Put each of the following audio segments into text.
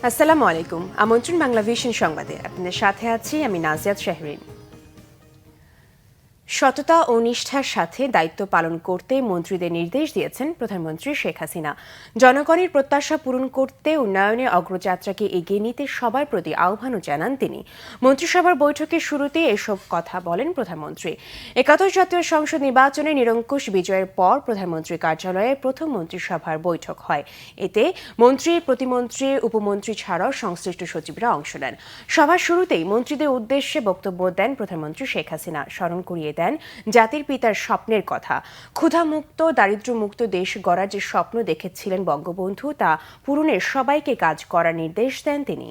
আসসালামু আলাইকুম। আমন্ত্রণ বাংলা ভিশন সংবাদে আপনাদের সাথে আছি আমি নাজিয়াত শাহরিন। সততা ও নিষ্ঠার সাথে দায়িত্ব পালন করতে মন্ত্রীদের নির্দেশ দিয়েছেন প্রধানমন্ত্রী শেখ হাসিনা। জনগণের প্রত্যাশা পূরণ করতে উন্নয়নের অগ্রযাত্রাকে এগিয়ে নিতে সবার প্রতি আহ্বানও জানান তিনি। মন্ত্রিসভার বৈঠকের শুরুতে এসব কথা বলেন প্রধানমন্ত্রী। একাদশ জাতীয় সংসদ নির্বাচনে নিরঙ্কুশ বিজয়ের পর প্রধানমন্ত্রীর কার্যালয়ে প্রথম মন্ত্রিসভার বৈঠক হয়। এতে মন্ত্রী, প্রতিমন্ত্রী, উপমন্ত্রী ছাড়াও সংশ্লিষ্ট সচিবরা অংশ নেন। সভার শুরুতেই মন্ত্রীদের উদ্দেশ্যে বক্তব্য দেন প্রধানমন্ত্রী শেখ হাসিনা। স্মরণ করিয়ে দেন জাতির পিতার স্বপ্নের কথা। ক্ষুধামুক্ত, দারিদ্র্যমুক্ত দেশ গড়ার যে স্বপ্ন দেখেছিলেন বঙ্গবন্ধু, তা পূরণের সবাইকে কাজ করার নির্দেশ দেন তিনি।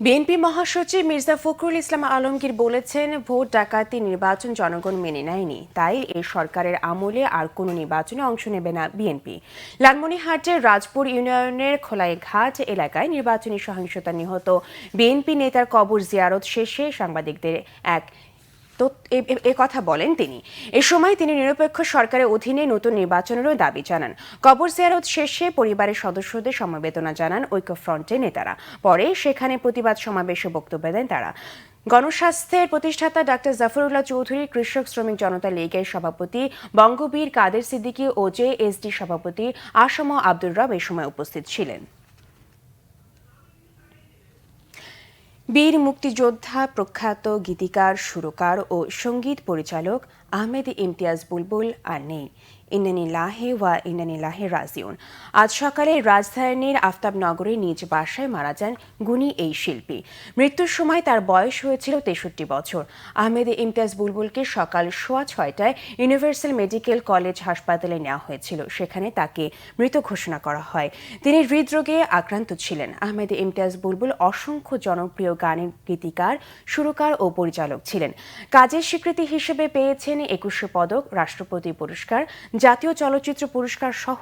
বিএনপি মহাসচিব মির্জা ফখরুল ইসলাম আলমগীর বলেছেন, ভোট ডাকাতি নির্বাচন জনগণ মেনে নেয়নি, তাই এই সরকারের আমলে আর কোনো নির্বাচনে অংশ নেবে না বিএনপি। লালমনিরহাটের রাজপুর ইউনিয়নের খোলাইঘাট এলাকায় নির্বাচনী সহিংসতা নিহত বিএনপি নেতার কবর জিয়ারত শেষে সাংবাদিকদের কথা বলেন তিনি। এ সময় তিনি নিরপেক্ষ সরকারের অধীনে নতুন নির্বাচনেরও দাবি জানান। কবর জিয়ারত শেষে পরিবারের সদস্যদের সমবেদনা জানান ঐক্যফ্রন্টের নেতারা। পরে সেখানে প্রতিবাদ সমাবেশে বক্তব্য দেন তারা। গণস্বাস্থ্যের প্রতিষ্ঠাতা ডাক্তার জাফরুল্লাহ চৌধুরী, কৃষক শ্রমিক জনতা লীগের সভাপতি বঙ্গবীর কাদের সিদ্দিকী ও জেএসডি সভাপতি আসম আব্দুর রব এ সময় উপস্থিত ছিলেন। বীর মুক্তিযোদ্ধা, প্রখ্যাত গীতিকার, সুরকার ও সঙ্গীত পরিচালক আহমেদ ইমতিয়াজ বুলবুল আর নেই। ইন্নানিল্লাহি ওয়া ইন্নানিল্লাহি রাজিউন। আজ সকালে রাজধানীর আফতাবনগরে নিজ বাসায় মারা যান গুণী এই শিল্পী। মৃত্যুর সময় তার বয়স হয়েছিল 63 বছর। আহমেদ ইমতিয়াজ বুলবুলকে সকাল 6:30টায় ইউনিভার্সাল মেডিকেল কলেজ হাসপাতালে নেওয়া হয়েছিল। সেখানে তাকে মৃত ঘোষণা করা হয়। তিনি হৃদরোগে আক্রান্ত ছিলেন। আহমেদ ইমতিয়াজ বুলবুল অসংখ্য জনপ্রিয় গানের গীতিকার, সুরকার ও পরিচালক ছিলেন। কাজের স্বীকৃতি হিসেবে পেয়েছেন 21 পদক, রাষ্ট্রপতি পুরস্কার, জাতীয় চলচ্চিত্র পুরস্কার সহ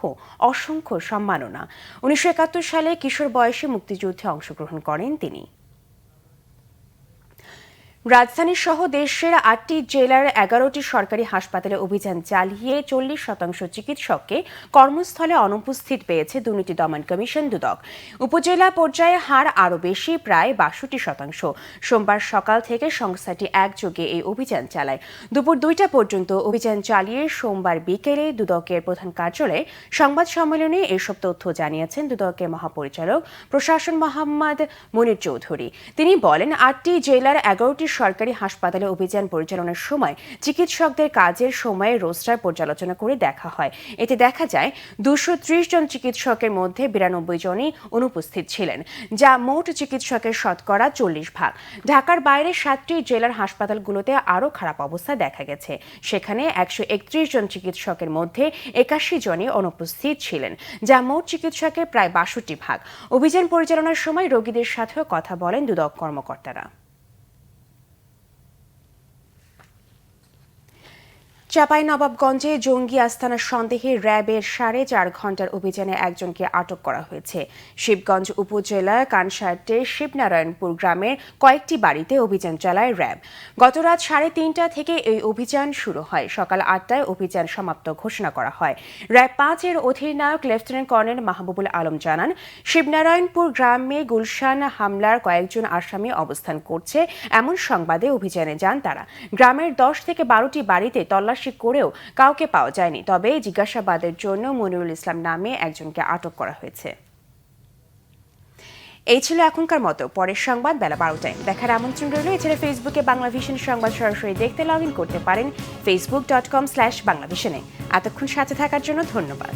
অসংখ্য সম্মাননা। 1971 সালে কিশোর বয়সে মুক্তিযুদ্ধে অংশগ্রহণ করেন তিনি। রাজধানী সহ দেশের 8টি জেলার 11টি সরকারি হাসপাতালে অভিযান চালিয়ে 40% চিকিৎসককে কর্মস্থলে অনুপস্থিত পেয়েছে দুর্নীতি দমন কমিশন দুদক। উপজেলা পর্যায়ে হার আরও বেশি, প্রায় 62%। সোমবার সকাল থেকে সংস্থাটি একযোগে এই অভিযান চালায়। দুপুর 2টা পর্যন্ত অভিযান চালিয়ে সোমবার বিকেলে দুদকের প্রধান কার্যালয়ে সংবাদ সম্মেলনে এসব তথ্য জানিয়েছেন দুদকের মহাপরিচালক প্রশাসন মোহাম্মদ মনির চৌধুরী। তিনি বলেন, 8টি জেলার 11টি সরকারি হাসপাতালে অভিযান পরিচালনার সময় চিকিৎসকদের কাজের সময়ে রোস্টার পর্যালোচনা করে দেখা হয়। এতে দেখা যায় 230 জন চিকিৎসকের মধ্যে 92 জনই অনুপস্থিত ছিলেন, যা মোট চিকিৎসকের শতকরা 40%। ঢাকার বাইরে 7টি জেলার হাসপাতালগুলোতে আরও খারাপ অবস্থা দেখা গেছে। সেখানে 131 জন চিকিৎসকের মধ্যে 81 জনই অনুপস্থিত ছিলেন, যা মোট চিকিৎসকের প্রায় 62%। অভিযান পরিচালনার সময় রোগীদের সাথেও কথা বলেন দুদক কর্মকর্তারা। চাঁপাইনবাবগঞ্জে জঙ্গি আস্তানার সন্দেহে র্যাবের 4.5 ঘণ্টার অভিযানে একজনকে আটক করা হয়েছে। শিবগঞ্জ উপজেলার কানসার্টের শিবনারায়ণপুর গ্রামের কয়েকটি বাড়িতে অভিযান চালায় র্যাব। গত রাত 3:30টা থেকে এই অভিযান শুরু হয়। সকাল 8টায় অভিযান সমাপ্ত ঘোষণা করা হয়। র্যাব 5-এর অধিনায়ক লেফটেন্যান্ট কর্নেল মাহবুবুল আলম জানান, শিবনারায়ণপুর গ্রামে গুলশান হামলার কয়েকজন আসামি অবস্থান করছে এমন সংবাদে অভিযানে যান তারা। গ্রামের 10 থেকে 12টি বাড়িতে তল্লাশি করেও কাউকে পাওয়া যায়নি। তবে জিজ্ঞাসাবাদের জন্য মনিরুল ইসলাম নামে একজনকে আটক করা হয়েছে। এই ছিল এখনকার মতো। পরের সংবাদ বেলা 12টায় দেখার আমন্ত্রণ রইল। এছাড়া ফেসবুকে বাংলা ভিশন সংবাদ সরাসরি দেখতে লগ ইন করতে পারেন facebook.com/বাংলাভিশনে। এতক্ষণ সাথে থাকার জন্য ধন্যবাদ।